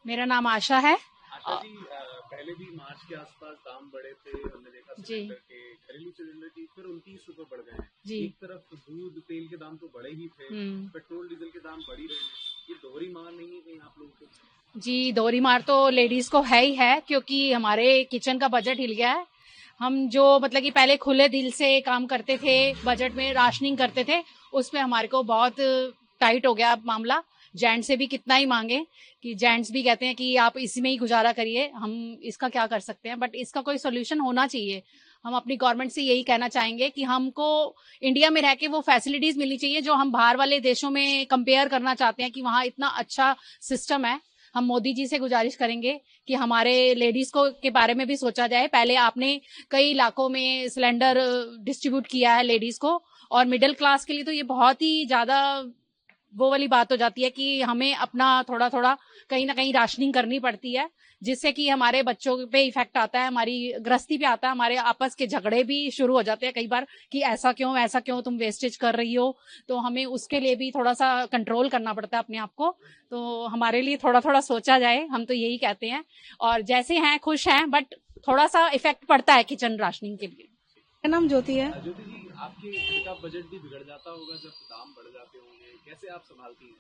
मेरा नाम आशा है। आशा जी, पहले भी मार्च के आसपास दाम बढ़े थे, हमने देखा जी सिलेंडर के, घरेलू सिलेंडर की, फिर 29 रुपए बढ़ गए हैं। जी। एक तरफ दूध तेल के दाम तो बढ़े ही थे, पेट्रोल डीजल के दाम बढ़ ही रहे हैं। ये दोहरी मार नहीं है कहीं आप लोगों को? जी, दोहरी मार तो लेडीज को है ही है, क्योंकि हमारे किचन का बजट हिल गया है। हम जो मतलब कि पहले खुले दिल से काम करते थे, बजट में राशनिंग करते थे, उसमें हमारे को बहुत टाइट हो गया अब मामला। जेंट्स से भी कितना ही मांगे, कि जेंट्स भी कहते हैं कि आप इसी में ही गुजारा करिए, हम इसका क्या कर सकते हैं। बट इसका कोई सोल्यूशन होना चाहिए। हम अपनी गवर्नमेंट से यही कहना चाहेंगे कि हमको इंडिया में रह के वो फैसिलिटीज मिलनी चाहिए जो हम बाहर वाले देशों में कंपेयर करना चाहते हैं, कि वहाँ इतना अच्छा सिस्टम है। हम मोदी जी से गुजारिश करेंगे कि हमारे लेडीज को के बारे में भी सोचा जाए। पहले आपने कई इलाकों में सिलेंडर डिस्ट्रीब्यूट किया है लेडीज को, और मिडिल क्लास के लिए तो ये बहुत ही ज्यादा वो वाली बात हो जाती है कि हमें अपना थोड़ा थोड़ा कहीं ना कहीं राशनिंग करनी पड़ती है, जिससे कि हमारे बच्चों पे इफेक्ट आता है, हमारी गृहस्थी पे आता है, हमारे आपस के झगड़े भी शुरू हो जाते हैं कई बार कि ऐसा क्यों तुम वेस्टेज कर रही हो। तो हमें उसके लिए भी थोड़ा सा कंट्रोल करना पड़ता है अपने आप को। तो हमारे लिए थोड़ा थोड़ा सोचा जाए, हम तो यही कहते हैं। और जैसे हैं खुश हैं, बट थोड़ा सा इफेक्ट पड़ता है किचन राशनिंग के लिए। मेरा नाम ज्योति है। ज्योति जी, आपके घर का बजट भी बिगड़ जाता होगा जब दाम बढ़ जाते होंगे, कैसे आप संभालती हैं?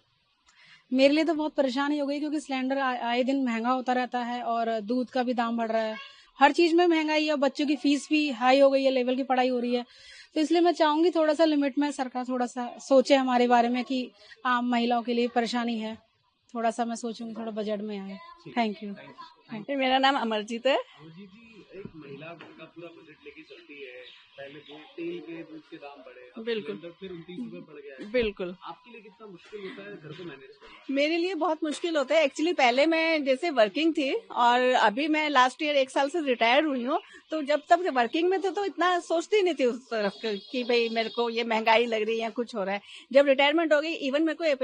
मेरे लिए तो बहुत परेशानी हो गई, क्योंकि सिलेंडर आए दिन महंगा होता रहता है और दूध का भी दाम बढ़ रहा है। हर चीज में महंगाई है और बच्चों की फीस भी हाई हो गई है, लेवल की पढ़ाई हो रही है। तो इसलिए मैं चाहूंगी थोड़ा सा लिमिट में सरकार थोड़ा सा सोचे हमारे बारे में, कि आम महिलाओं के लिए परेशानी है। थोड़ा सा मैं सोचूंगी, थोड़ा बजट में आए। Thank you. मेरा नाम अमरजीत है। अमरजीत जी, एक महिला घर का पूरा बजट लेके चलती है। पहले तेल के दूध के दाम बढ़े, अब बिल्कुल सिलेंडर फिर 29 रुपए बढ़ गया है। बिल्कुल। आपके लिए कितना मुश्किल होता है घर को मैनेज करना? मेरे लिए बहुत मुश्किल होता है। एक्चुअली पहले मैं जैसे वर्किंग थी, और अभी मैं लास्ट ईयर 1 साल से रिटायर हुई हूँ। तो जब तक वर्किंग में थे तो इतना सोचती नहीं थी उस तरफ कि भाई मेरे को ये महंगाई लग रही है, कुछ हो रहा है। जब रिटायरमेंट हो गई, इवन मेरे को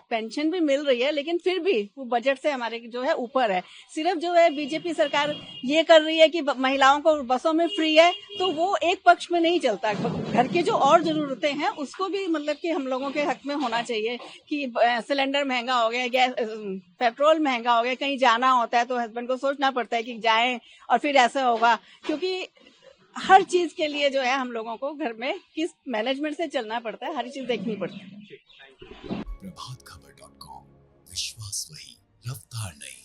पेंशन भी मिल रही है, लेकिन फिर भी वो बजट से हमारे जो है ऊपर है। सिर्फ जो है बीजेपी सरकार ये कर रही है कि महिलाओं को बसों में फ्री है, तो वो एक पक्ष में नहीं चलता। घर की जो और जरूरतें हैं उसको भी मतलब कि हम लोगों के हक में होना चाहिए। कि सिलेंडर महंगा हो गया, गैस पेट्रोल महंगा हो गया, कहीं जाना होता है तो हस्बैंड को सोचना पड़ता है कि जाएं, और फिर ऐसा होगा। क्योंकि हर चीज के लिए जो है हम लोगों को घर में किस मैनेजमेंट से चलना पड़ता है, हर चीज देखनी पड़ती है। प्रभातखबर.com, विश्वास वही, रफ्तार नहीं।